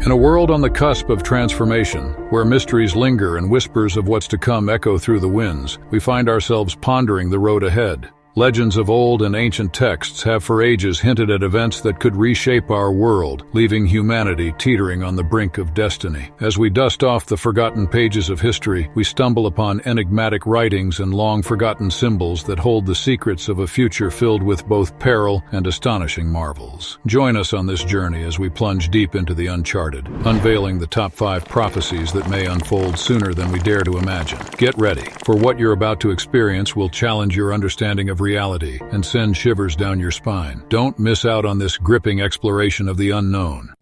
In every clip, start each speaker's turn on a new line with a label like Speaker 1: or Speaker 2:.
Speaker 1: In a world on the cusp of transformation, where mysteries linger and whispers of what's to come echo through the winds, we find ourselves pondering the road ahead. Legends of old and ancient texts have for ages hinted at events that could reshape our world, leaving humanity teetering on the brink of destiny. As we dust off the forgotten pages of history, we stumble upon enigmatic writings and long-forgotten symbols that hold the secrets of a future filled with both peril and astonishing marvels. Join us on this journey as we plunge deep into the uncharted, unveiling the top 5 prophecies that may unfold sooner than we dare to imagine. Get ready, for what you're about to experience will challenge your understanding of reality and send shivers down your spine. Don't miss out on this gripping exploration of the unknown.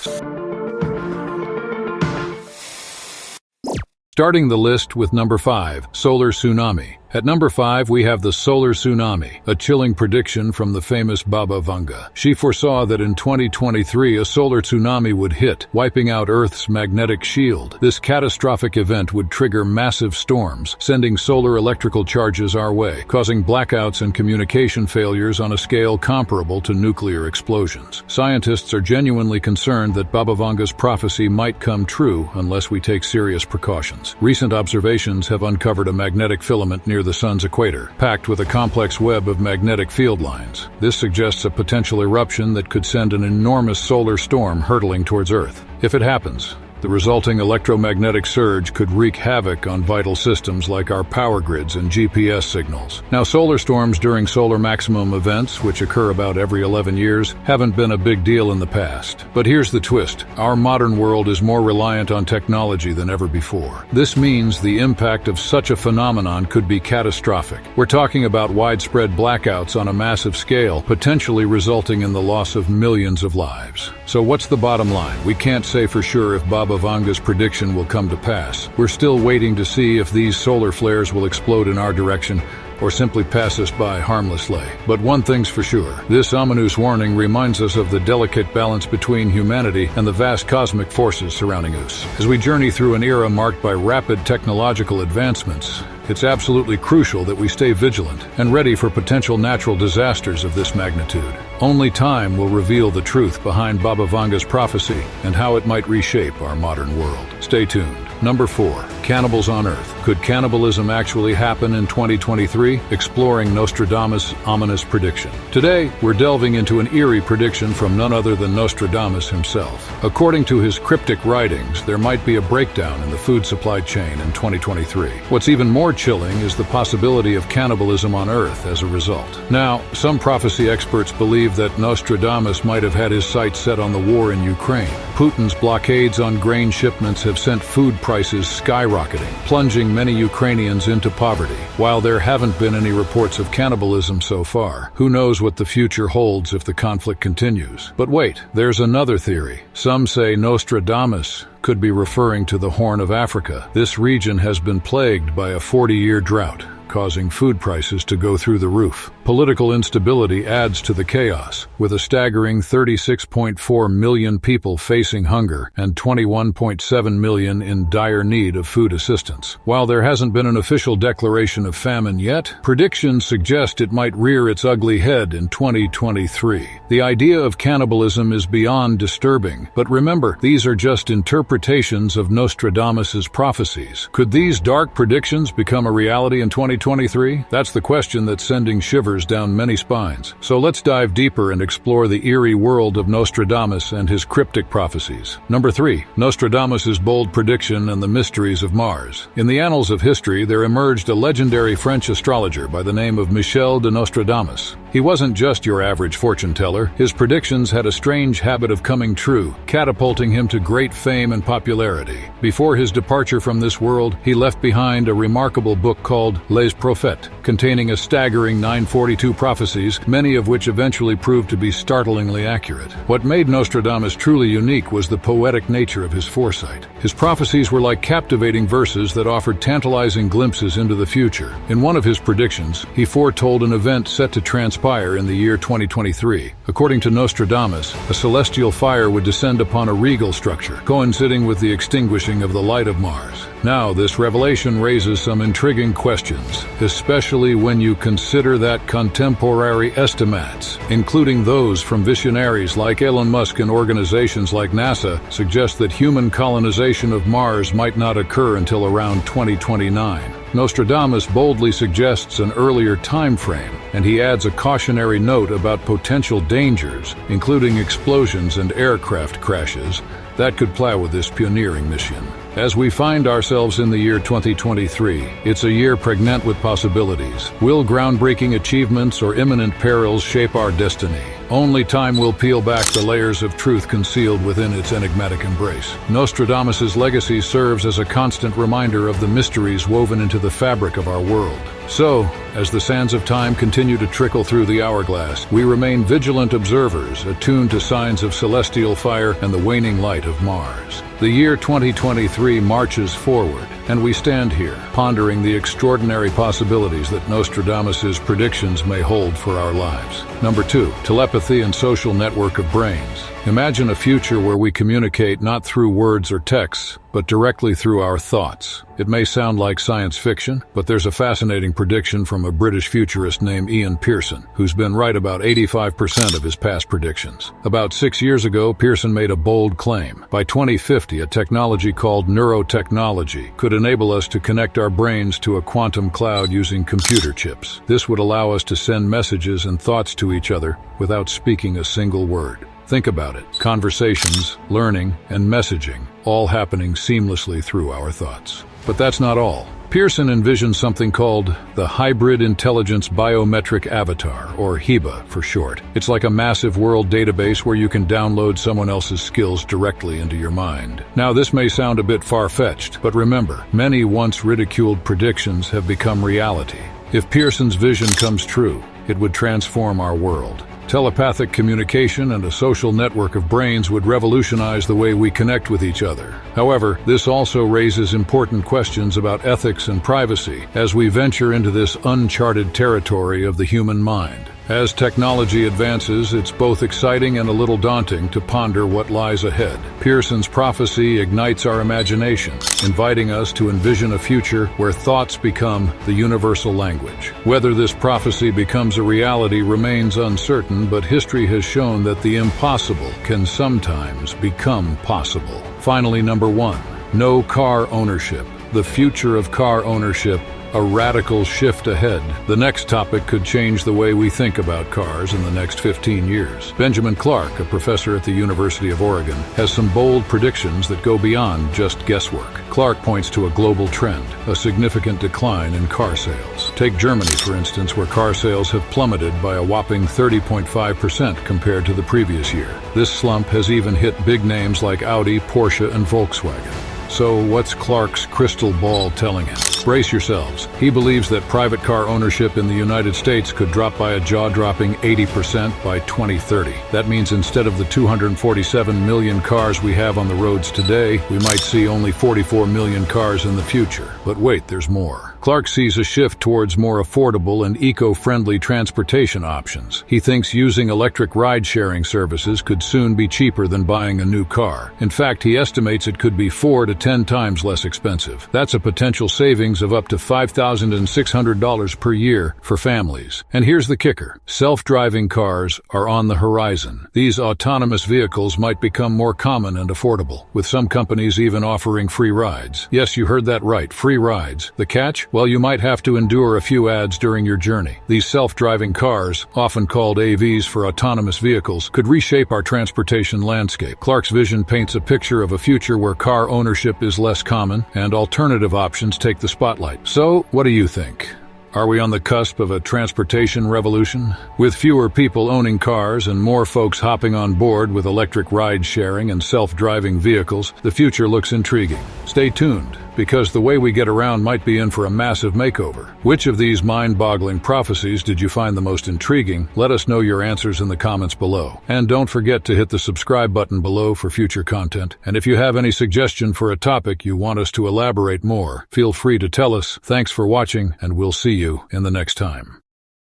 Speaker 1: Starting the list with number 5, solar tsunami. At number 5, we have the solar tsunami, a chilling prediction from the famous Baba Vanga. She foresaw that in 2023 a solar tsunami would hit, wiping out Earth's magnetic shield. This catastrophic event would trigger massive storms, sending solar electrical charges our way, causing blackouts and communication failures on a scale comparable to nuclear explosions. Scientists are genuinely concerned that Baba Vanga's prophecy might come true unless we take serious precautions. Recent observations have uncovered a magnetic filament near the sun's equator, packed with a complex web of magnetic field lines. This suggests a potential eruption that could send an enormous solar storm hurtling towards Earth. If it happens, the resulting electromagnetic surge could wreak havoc on vital systems like our power grids and GPS signals. Now, solar storms during solar maximum events, which occur about every 11 years, haven't been a big deal in the past. But here's the twist. Our modern world is more reliant on technology than ever before. This means the impact of such a phenomenon could be catastrophic. We're talking about widespread blackouts on a massive scale, potentially resulting in the loss of millions of lives. So what's the bottom line? We can't say for sure if Baba Vanga's prediction will come to pass. We're still waiting to see if these solar flares will explode in our direction or simply pass us by harmlessly. But one thing's for sure, this ominous warning reminds us of the delicate balance between humanity and the vast cosmic forces surrounding us. As we journey through an era marked by rapid technological advancements, it's absolutely crucial that we stay vigilant and ready for potential natural disasters of this magnitude. Only time will reveal the truth behind Baba Vanga's prophecy and how it might reshape our modern world. Stay tuned. Number 4, cannibals on Earth. Could cannibalism actually happen in 2023? Exploring Nostradamus' ominous prediction. Today, we're delving into an eerie prediction from none other than Nostradamus himself. According to his cryptic writings, there might be a breakdown in the food supply chain in 2023. What's even more chilling is the possibility of cannibalism on Earth as a result. Now, some prophecy experts believe that Nostradamus might have had his sights set on the war in Ukraine. Putin's blockades on grain shipments have sent food prices skyrocketing, plunging many Ukrainians into poverty. While there haven't been any reports of cannibalism so far, who knows what the future holds if the conflict continues. But wait, there's another theory. Some say Nostradamus could be referring to the Horn of Africa. This region has been plagued by a 40-year drought, causing food prices to go through the roof. Political instability adds to the chaos, with a staggering 36.4 million people facing hunger and 21.7 million in dire need of food assistance. While there hasn't been an official declaration of famine yet, predictions suggest it might rear its ugly head in 2023. The idea of cannibalism is beyond disturbing, but remember, these are just interpretations of Nostradamus' prophecies. Could these dark predictions become a reality in 2023? That's the question that's sending shivers down many spines. So let's dive deeper and explore the eerie world of Nostradamus and his cryptic prophecies. Number 3, Nostradamus' bold prediction and the mysteries of Mars. In the annals of history, there emerged a legendary French astrologer by the name of Michel de Nostradamus. He wasn't just your average fortune teller. His predictions had a strange habit of coming true, catapulting him to great fame and popularity. Before his departure from this world, he left behind a remarkable book called Les Prophètes, containing a staggering 942 prophecies, many of which eventually proved to be startlingly accurate. What made Nostradamus truly unique was the poetic nature of his foresight. His prophecies were like captivating verses that offered tantalizing glimpses into the future. In one of his predictions, he foretold an event set to transpire in the year 2023. According to Nostradamus, a celestial fire would descend upon a regal structure, coinciding with the extinguishing of the light of Mars. Now, this revelation raises some intriguing questions. lives, especially when you consider that contemporary estimates, including those from visionaries like Elon Musk and organizations like NASA, suggest that human colonization of Mars might not occur until around 2029. Nostradamus boldly suggests an earlier time frame, and he adds a cautionary note about potential dangers, including explosions and aircraft crashes, that could plow with this pioneering mission. As we find ourselves in the year 2023, it's a year pregnant with possibilities. Will groundbreaking achievements or imminent perils shape our destiny? Only time will peel back the layers of truth concealed within its enigmatic embrace. Nostradamus's legacy serves as a constant reminder of the mysteries woven into the fabric of our world. So, as the sands of time continue to trickle through the hourglass, we remain vigilant observers, attuned to signs of celestial fire and the waning light of Mars. The year 2023 marches forward, and we stand here, pondering the extraordinary possibilities that Nostradamus's predictions may hold for our lives. Number 2, telepathy and social network of brains. Imagine a future where we communicate not through words or texts, but directly through our thoughts. It may sound like science fiction, but there's a fascinating prediction from a British futurist named Ian Pearson, who's been right about 85% of his past predictions. About 6 years ago, Pearson made a bold claim. By 2050, a technology called neurotechnology could enable us to connect our brains to a quantum cloud using computer chips. This would allow us to send messages and thoughts to each other without speaking a single word. Think about it. Conversations, learning, and messaging, all happening seamlessly through our thoughts. But that's not all. Pearson envisioned something called the Hybrid Intelligence Biometric Avatar, or HIBA for short. It's like a massive world database where you can download someone else's skills directly into your mind. Now, this may sound a bit far-fetched, but remember, many once ridiculed predictions have become reality. If Pearson's vision comes true, it would transform our world. Telepathic communication and a social network of brains would revolutionize the way we connect with each other. However, this also raises important questions about ethics and privacy as we venture into this uncharted territory of the human mind. As technology advances, it's both exciting and a little daunting to ponder what lies ahead. Pearson's prophecy ignites our imagination, inviting us to envision a future where thoughts become the universal language. Whether this prophecy becomes a reality remains uncertain, but history has shown that the impossible can sometimes become possible. Finally, number 1, no car ownership. The future of car ownership. A radical shift ahead. The next topic could change the way we think about cars in the next 15 years. Benjamin Clark, a professor at the University of Oregon, has some bold predictions that go beyond just guesswork. Clark points to a global trend, a significant decline in car sales. Take Germany, for instance, where car sales have plummeted by a whopping 30.5% compared to the previous year. This slump has even hit big names like Audi, Porsche, and Volkswagen. So what's Clark's crystal ball telling him? Brace yourselves. He believes that private car ownership in the United States could drop by a jaw-dropping 80% by 2030. That means instead of the 247 million cars we have on the roads today, we might see only 44 million cars in the future. But wait, there's more. Clark sees a shift towards more affordable and eco-friendly transportation options. He thinks using electric ride-sharing services could soon be cheaper than buying a new car. In fact, he estimates it could be 4 to 10 times less expensive. That's a potential savings of up to $5,600 per year for families. And here's the kicker. Self-driving cars are on the horizon. These autonomous vehicles might become more common and affordable, with some companies even offering free rides. Yes, you heard that right, free rides. The catch? Well, you might have to endure a few ads during your journey. These self-driving cars, often called AVs for autonomous vehicles, could reshape our transportation landscape. Clark's vision paints a picture of a future where car ownership is less common and alternative options take the spotlight. So, what do you think? Are we on the cusp of a transportation revolution? With fewer people owning cars and more folks hopping on board with electric ride-sharing and self-driving vehicles, the future looks intriguing. Stay tuned, because the way we get around might be in for a massive makeover. Which of these mind-boggling prophecies did you find the most intriguing? Let us know your answers in the comments below. And don't forget to hit the subscribe button below for future content. And if you have any suggestion for a topic you want us to elaborate more, feel free to tell us. Thanks for watching, and we'll see you in the next time.